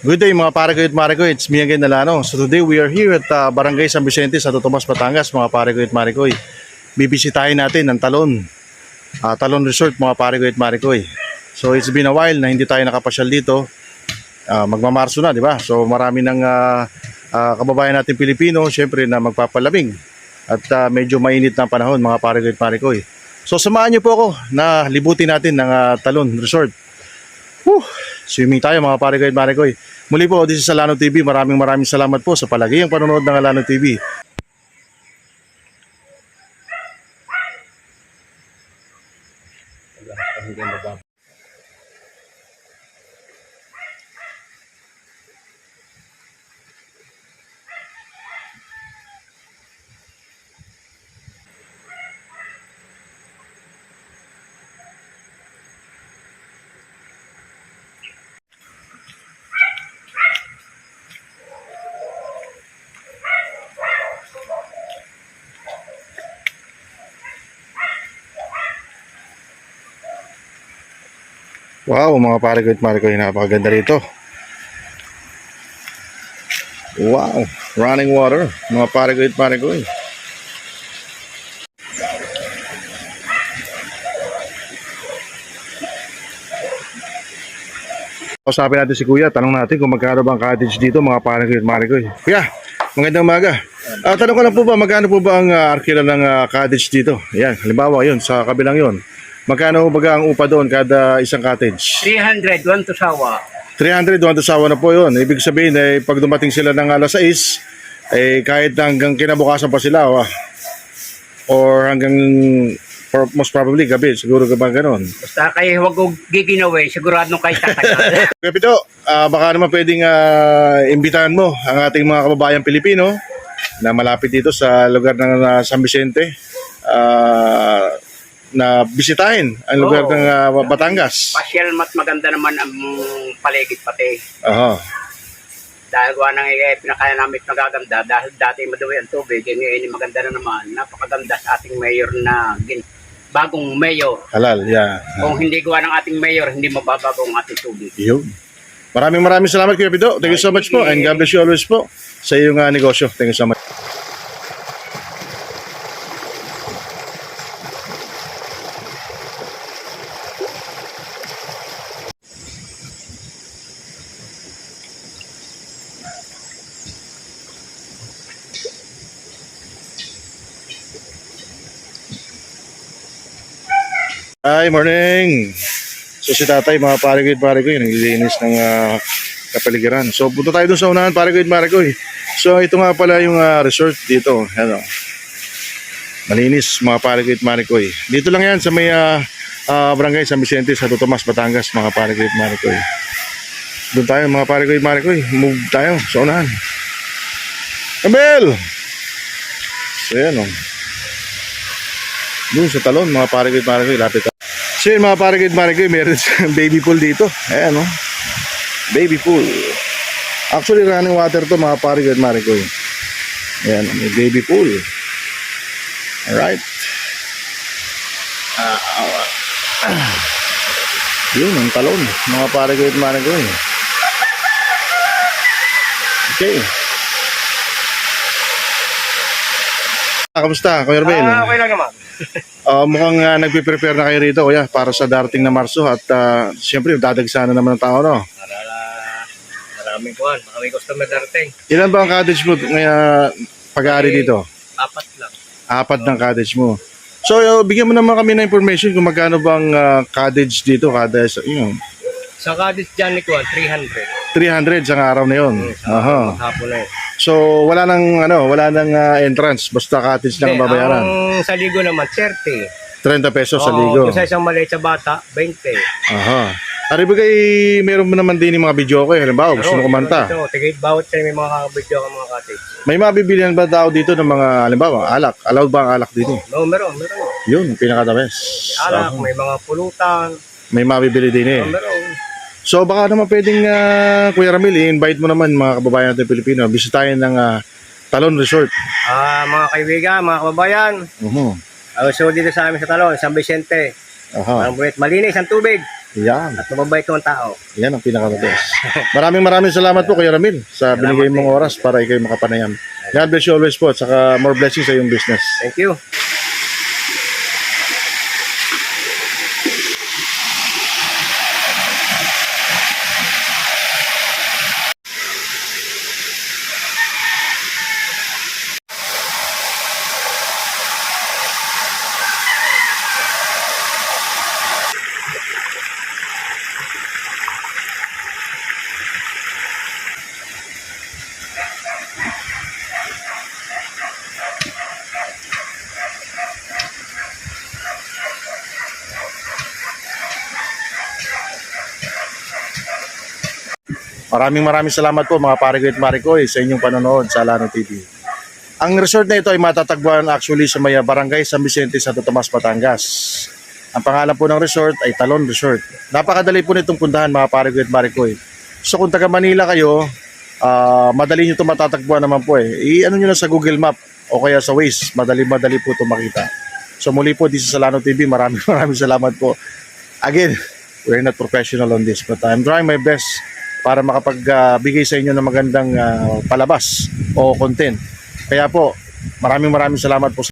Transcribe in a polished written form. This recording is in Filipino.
Good day mga pare ko at mare ko, it's me again Nalano. So today we are here at Barangay San Vicente, Santo Tomas, Batangas mga pare ko at mare ko. Bibisitahin natin ang Talon Resort mga pare ko at mare ko. So it's been a while na hindi tayo nakapasyal dito. Magmamarso na, di ba? So marami ng kababayan natin Pilipino, syempre na magpapalamig. At medyo mainit na panahon mga pare ko at mare ko. So samahan niyo po ako na libutin natin ng Talon Resort. Swimming tayo mga pare ko at mare ko. Muli po, this is Alano TV. Maraming salamat po sa palaging panonood ng Alano TV. Wow, mga pare ko at mare ko, napakaganda rito. Wow, running water, mga pare ko at mare ko. Kausapin natin si Kuya, tanong natin kung magkano ba ang cottage dito mga pare ko at mare ko. Kuya, magandang umaga. Tanong ko lang po ba, magkano po ba ang arkila ng cottage dito? Yan, halimbawa yun, sa kabilang yun. Magkano baga ang upa doon kada isang cottage? 300, 1 to sawa. 300, 1 to sawa na po yun. Ibig sabihin, pag dumating sila ng alas 6, kahit hanggang kinabukasan pa sila, or hanggang most probably gabi, siguro ba gano'n. Basta kayo huwag kong giginaway, siguradong kayo tatagal. Kaya Pito, baka naman pwedeng imbitahan mo ang ating mga kababayang Pilipino na malapit dito sa lugar ng San Vicente. Na bisitahin ang lugar ng Batangas. Pasyal, mas maganda naman ang paligid pati. Dahil gawa nang pinakaya namin nagaganda dahil dati madumi ang tubig, ngayon maganda na naman. Napakaganda sa ating mayor na bagong mayor. Halal, yeah. Kung hindi gawa ng ating mayor, hindi mababago ang ating tubig. Yun. Maraming salamat Kuya Pito. Thank you so much po and God bless you always po sa iyong negosyo. Thank you so much. Hi, morning! So si tatay, mga pare ko, naglilinis ng kapaligiran. So punta tayo dun sa unahan, pare ko. So ito nga pala yung resort dito. Ano, malinis, mga pare ko. Dito lang yan sa may Barangay San Vicente, Santo Tomas, Batangas, mga pare ko. Doon tayo, mga pare ko. Move tayo sa unahan. Abel! So yan o. Doon sa Talon, mga pare ko, lapit tayo. So yun, mga pare ko, meron baby pool dito. Ayan o. Baby pool. Actually, running water to, mga pare ko. Ayan, may baby pool. Alright. Yun, ang Talon, mga pare ko. Okay. Kamusta, Kuya Arbel? Okay lang naman. Mukhang nagpe-prepare na kayo rito, kuya, para sa darating na Marso at siyempre dadagsanan naman ng tao, no? Maraming kuhan, maraming customer darating. Ilan ba ang cottage mo pag-aari dito? 4 lang. 4 ng cottage mo. So, bigyan mo naman kami ng information kung magkano bang cottage dito kada Sa cottage dyan ni kuhan, 300. 300 sa araw na yun. Aha. Hapon na So, wala nang entrance, basta cottage lang ang babayaran. Ang sa ligo naman, 30. 30 pesos sa ligo. Kung sa isang maliit sa bata, 20. Aha. Ari ba meron mo naman din yung mga video ko, halimbawa gusto mo kumanta. Tigit bawat sa may mga video ng mga cottage. May mabibilihan ba tao dito ng mga, halimbawa, alak? Allowed ba ang alak dito? Meron. Yun, pinaka-the best. Alak, may mga pulutan. May mabibili din eh. Meron. So baka naman pwedeng Kuya Ramil, i-invite mo naman mga kababayan natin Pilipino, bisitahin ng Talon Resort. Mga kaibigan, mga kababayan, Uh-huh. so dito sa amin sa Talon, San Vicente. Aha. Malinis ang tubig. Yan. At mababait naman tao. Yan ang pinaka-best. Maraming salamat po Kuya Ramil sa binigay mong oras para ikaw makapanayam. God bless you always po at saka more blessings sa iyong business. Thank you. Maraming salamat po mga pare ko at mare ko sa inyong panonood sa Alano TV. Ang resort na ito ay matatagpuan actually sa may barangay San Vicente, Santo Tomas, Batangas. Ang pangalan po ng resort ay Talon Resort. Napakadali po nitong puntahan mga pare ko at mare ko. So kung taga Manila kayo, madali nyo ito matatagpuan naman po I-ano nyo na sa Google Map o kaya sa Waze, madali po ito makita. So muli po dito sa Alano TV, maraming salamat po. Again, we're not professional on this but I'm trying my best para makapagbigay sa inyo ng magandang palabas o content. Kaya po, maraming salamat po.